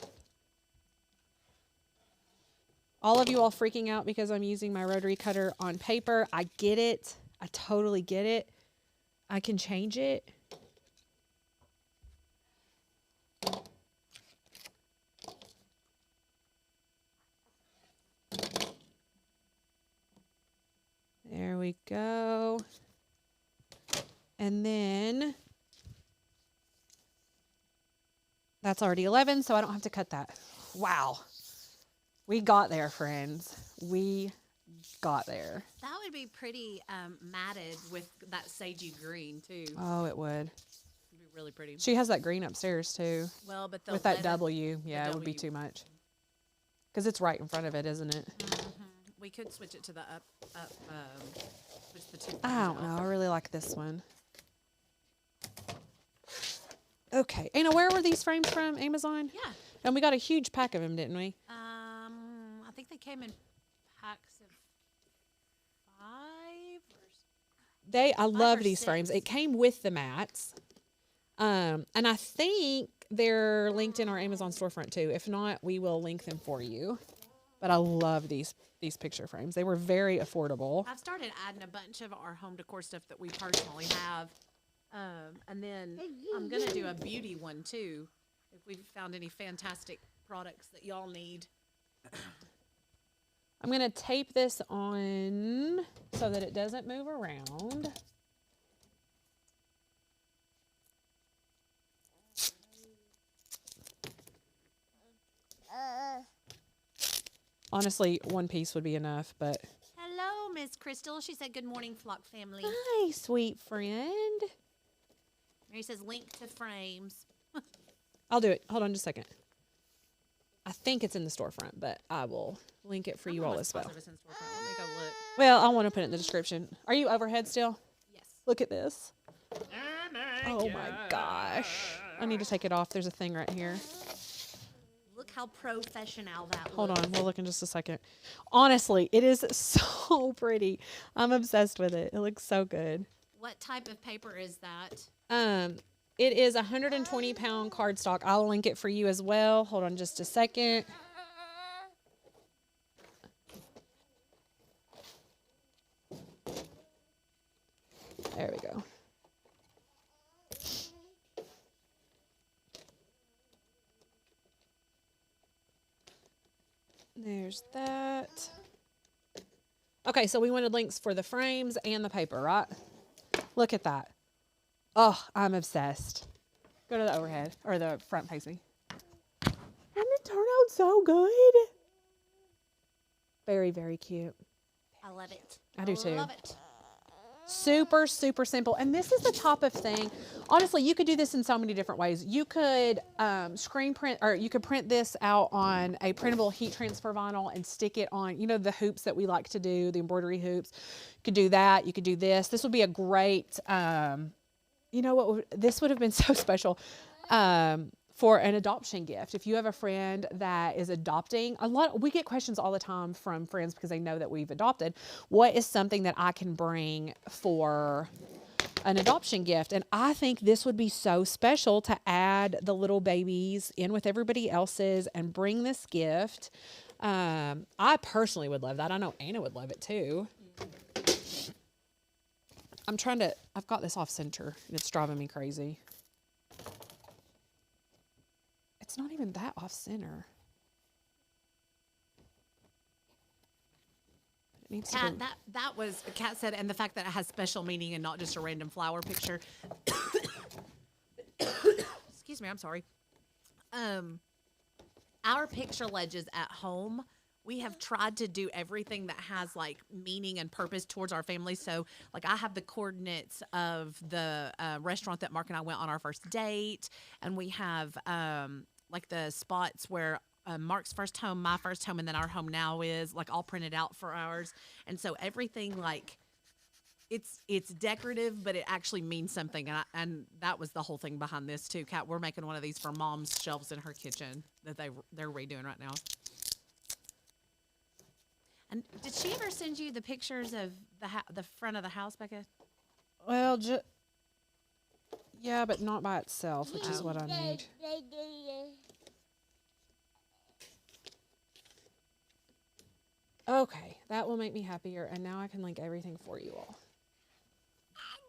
All of you all freaking out because I'm using my rotary cutter on paper. I get it. I totally get it. I can change it. There we go. And then That's already 11, so I don't have to cut that. Wow. We got there, friends. We got there. That would be pretty matted with that sagey green too. Oh, it would. It'd be really pretty. She has that green upstairs too. Well, but With that W, yeah, it would be too much. Because it's right in front of it, isn't it? We could switch it to the switch the two. I don't know. I really like this one. Okay. Anna, where were these frames from? Amazon? Yeah. And we got a huge pack of them, didn't we? I think they came in packs of 5 or I love or these frames. 6. It came with the mats. And I think they're linked in our Amazon storefront too. If not, we will link them for you. But I love these picture frames. They were very affordable. I've started adding a bunch of our home decor stuff that we personally have. And then I'm going to do a beauty one too. If we've found any fantastic products that y'all need. I'm going to tape this on so that it doesn't move around. Honestly, one piece would be enough, but... Hello, Miss Crystal. She said, good morning, Flock family. Hi, sweet friend. Mary says, link to frames. I'll do it. Hold on just a second. I think it's in the storefront, but I will link it for you all as well. Let me go look. Well, I want to put it in the description. Are you overhead still? Yes. Look at this. Oh my gosh. I need to take it off. There's a thing right here. Look how professional that Hold looks. on. We'll look in just a second. Honestly, it is so pretty. I'm obsessed with it. It looks so good. What type of paper is that? It is 120-pound cardstock. I'll link it for you as well. Hold on just a second. There we go. There's that. Okay, so we wanted links for the frames and the paper, right? Look at that. Oh, I'm obsessed. Go to the overhead, or the front facing. And it turned out so good. Very, very cute. I love it. I do too. Love it. Super, super simple. And this is the type of thing, honestly, you could do this in so many different ways. You could screen print, or you could print this out on a printable heat transfer vinyl and stick it on, you know, the hoops that we like to do, the embroidery hoops. You could do that. You could do this. This would be a great, you know what, this would have been so special for an adoption gift. If you have a friend that is adopting, we get questions all the time from friends because they know that we've adopted. What is something that I can bring for an adoption gift? And I think this would be so special to add the little babies in with everybody else's and bring this gift. I personally would love that. I know Anna would love it too. I've got this off center and it's driving me crazy. It's not even that off center. It needs to Kat, be. that was, Kat said, and the fact that it has special meaning and not just a random flower picture. Excuse me, I'm sorry. Our picture ledges at home, we have tried to do everything that has like meaning and purpose towards our family. So like I have the coordinates of the restaurant that Mark and I went on our first date. And we have like the spots where Mark's first home, my first home, and then our home now is like all printed out for ours. And so everything like it's decorative, but it actually means something. And that was the whole thing behind this too. Kat, we're making one of these for Mom's shelves in her kitchen that they're redoing right now. And did she ever send you the pictures of the front of the house, Becca? Well, yeah, but not by itself, which is what I need. Okay, that will make me happier, and now I can link everything for you all.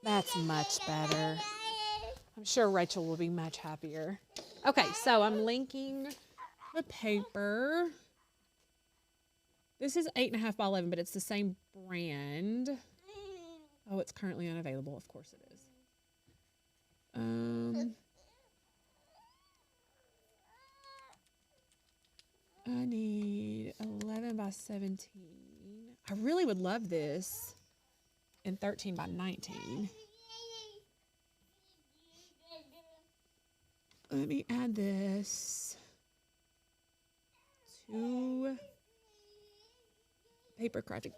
That's much better. I'm sure Rachel will be much happier. Okay, so I'm linking the paper. This is 8.5 by 11, but it's the same brand. Oh, it's currently unavailable. Of course it is. I need 11 by 17. I really would love this in 13 by 19. Let me add this to paper crafting.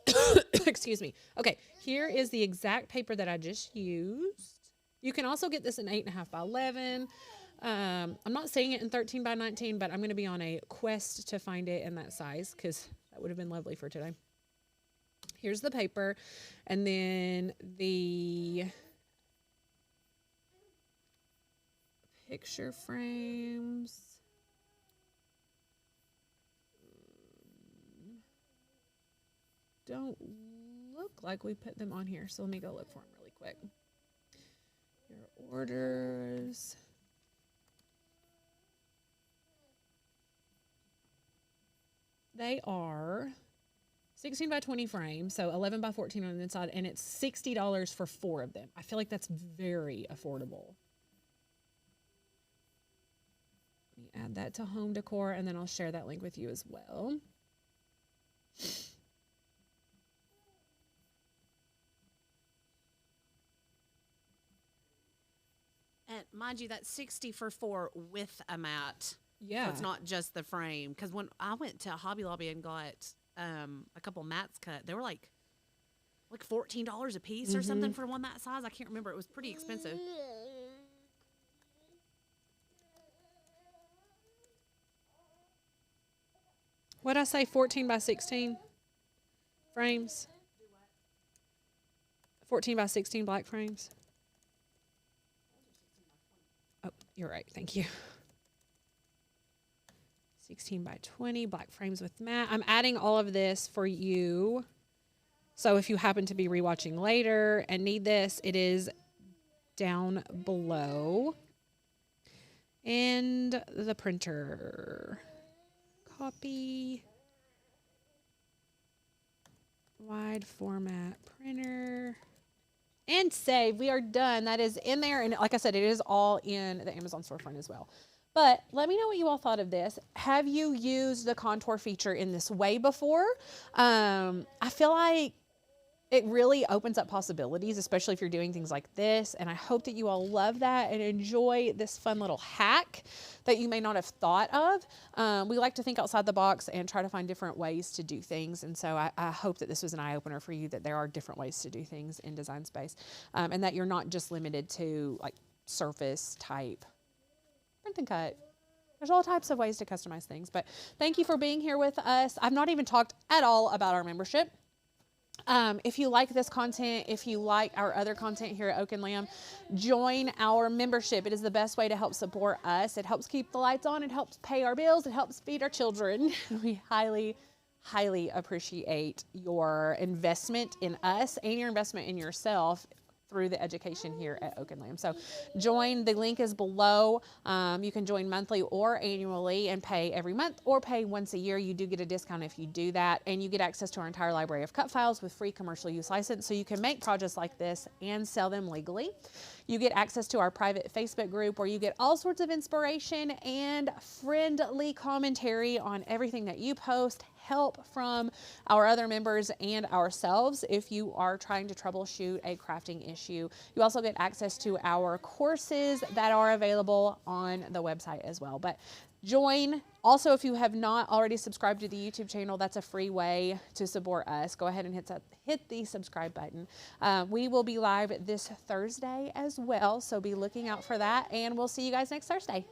Excuse me. Okay, here is the exact paper that I just used. You can also get this in 8.5 by 11. I'm not saying it in 13 by 19, but I'm going to be on a quest to find it in that size because that would have been lovely for today. Here's the paper, and then the picture frames. Don't look like we put them on here, so let me go look for them really quick. Your orders. They are 16 by 20 frames, so 11 by 14 on the inside, and it's $60 for 4 of them. I feel like that's very affordable. Let me add that to home decor, and then I'll share that link with you as well. And mind you, that's 60 for 4 with a mat. Yeah. So it's not just the frame. Because when I went to Hobby Lobby and got a couple mats cut, they were like $14 a piece or something for one that size. I can't remember. It was pretty expensive. What'd I say, 14 by 16 frames? 14 by 16 black frames? Oh, you're right. Thank you. 16 by 20 black frames with mat. I'm adding all of this for you. So if you happen to be rewatching later and need this, it is down below. And the printer. Copy. Wide format printer. And save. We are done. That is in there. And like I said, it is all in the Amazon storefront as well. But let me know what you all thought of this. Have you used the contour feature in this way before? I feel like it really opens up possibilities, especially if you're doing things like this. And I hope that you all love that and enjoy this fun little hack that you may not have thought of. We like to think outside the box and try to find different ways to do things. And so I hope that this was an eye-opener for you, that there are different ways to do things in Design Space, and that you're not just limited to like surface type print and cut. There's all types of ways to customize things. But thank you for being here with us. I've not even talked at all about our membership. If you like this content, if you like our other content here at Oak and Lamb, join our membership. It is the best way to help support us. It helps keep the lights on. It helps pay our bills. It helps feed our children. We highly, highly appreciate your investment in us and your investment in yourself through the education here at Oak and Lamb. So join, the link is below. You can join monthly or annually and pay every month or pay once a year. You do get a discount if you do that, and you get access to our entire library of cut files with free commercial use license, so you can make projects like this and sell them legally. You get access to our private Facebook group where you get all sorts of inspiration and friendly commentary on everything that you post, help from our other members and ourselves if you are trying to troubleshoot a crafting issue. You also get access to our courses that are available on the website as well. But join. Also, if you have not already subscribed to the YouTube channel, that's a free way to support us. Go ahead and hit the subscribe button. We will be live this Thursday as well, so be looking out for that, and we'll see you guys next Thursday.